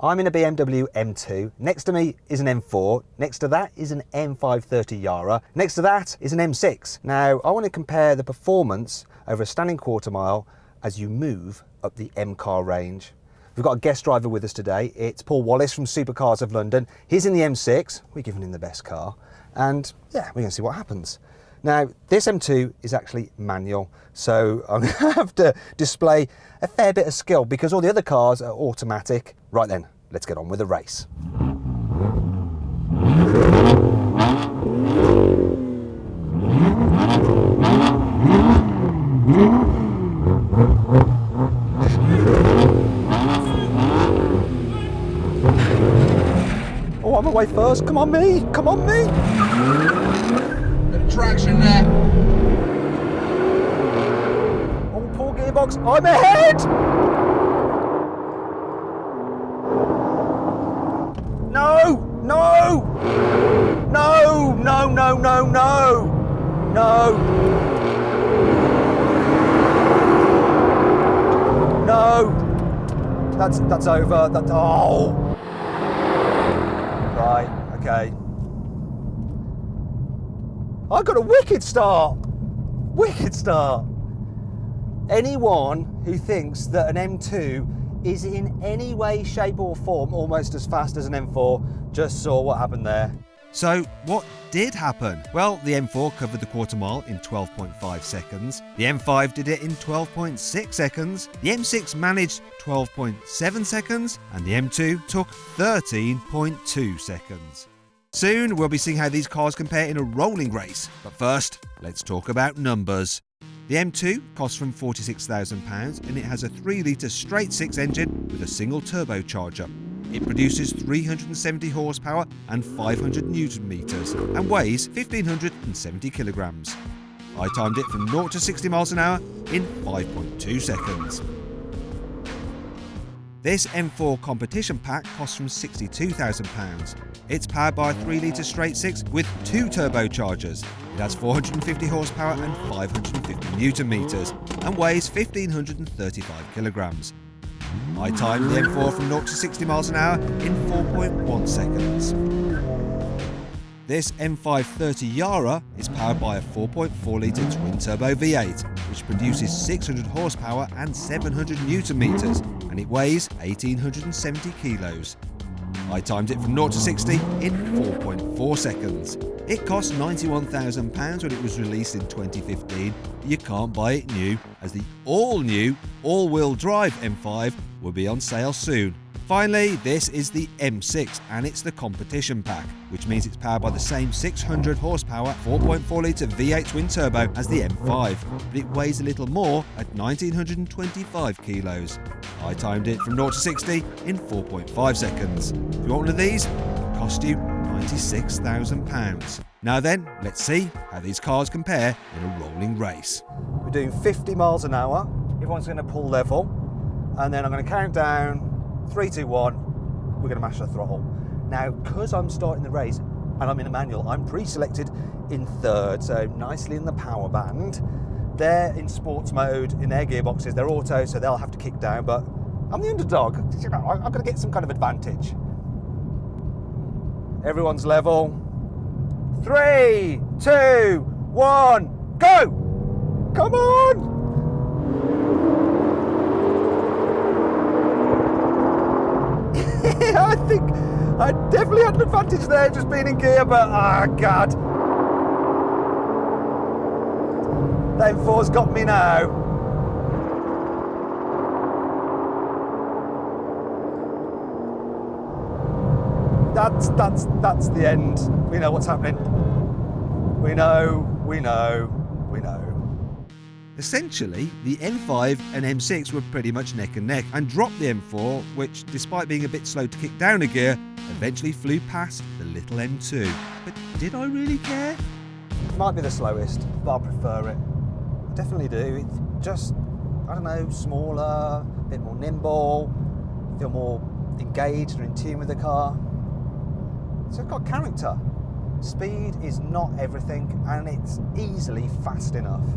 I'm in a BMW M2, next to me is an M4, next to that is an M5 30 Yara, next to that is an M6. Now, I want to compare the performance over a standing quarter mile as you move up the M car range. We've got a guest driver with us today. It's Paul Wallace from Supercars of London. He's in the M6, we're giving him the best car, and yeah, we're going to see what happens. Now, this M2 is actually manual, so I'm going to have to display a fair bit of skill because all the other cars are automatic. Right then, let's get on with the race. Oh, I'm away first. Come on, me! Come on, me! Traction there. Oh, poor gearbox. I'm ahead! No! No! No! No, no, no, no! No! No! That's over. Oh! Right, okay. I got a wicked start. Wicked start. Anyone who thinks that an M2 is in any way, shape or form almost as fast as an M4 just saw what happened there. So what did happen? Well, the M4 covered the quarter mile in 12.5 seconds, the M5 did it in 12.6 seconds, the M6 managed 12.7 seconds, and the M2 took 13.2 seconds. Soon we'll be seeing how these cars compare in a rolling race, but first, let's talk about numbers. The M2 costs from £46,000 and it has a 3-litre straight-six engine with a single turbocharger. It produces 370 horsepower and 500 newton meters and weighs 1,570 kilograms. I timed it from 0 to 60 miles an hour in 5.2 seconds. This M4 competition pack costs from £62,000. It's powered by a 3-litre straight-six with 2 turbochargers. It has 450 horsepower and 550 newton meters and weighs 1,535 kilograms. I timed the M4 from 0 to 60 miles an hour in 4.1 seconds. This M5 30 Yara is powered by a 4.4-litre twin-turbo V8, which produces 600 horsepower and 700 newton meters, and it weighs 1,870 kilos. I timed it from 0 to 60 in 4.4 seconds. It cost £91,000 when it was released in 2015. You can't buy it new, as the all-new, all-wheel drive M5 will be on sale soon. Finally, this is the M6 and it's the competition pack, which means it's powered by the same 600 horsepower 4.4-litre V8 twin turbo as the M5, but it weighs a little more at 1,925 kilos. I timed it from 0 to 60 in 4.5 seconds. If you want one of these, it'll cost you £96,000. Now then, let's see how these cars compare in a rolling race. We're doing 50 miles an hour. Everyone's going to pull level, and then I'm going to count down 3, 2, 1, we're going to mash the throttle. Now, because I'm starting the race and I'm in a manual, I'm pre-selected in third, so nicely in the power band. They're in sports mode, in their gearboxes, they're auto, so they'll have to kick down, but I'm the underdog. You know, I've got to get some kind of advantage. Everyone's level. 3, 2, 1, go! Come on! I think I definitely had an advantage there, just being in gear, but God. The M4's got me now. That's the end. We know what's happening. We know. Essentially, the M5 and M6 were pretty much neck and neck and dropped the M4, which, despite being a bit slow to kick down a gear, eventually flew past the little M2. But did I really care? It might be the slowest, but I prefer it. I definitely do. It's just, I don't know, smaller, a bit more nimble, feel more engaged or in tune with the car. So it's got character. Speed is not everything, and it's easily fast enough.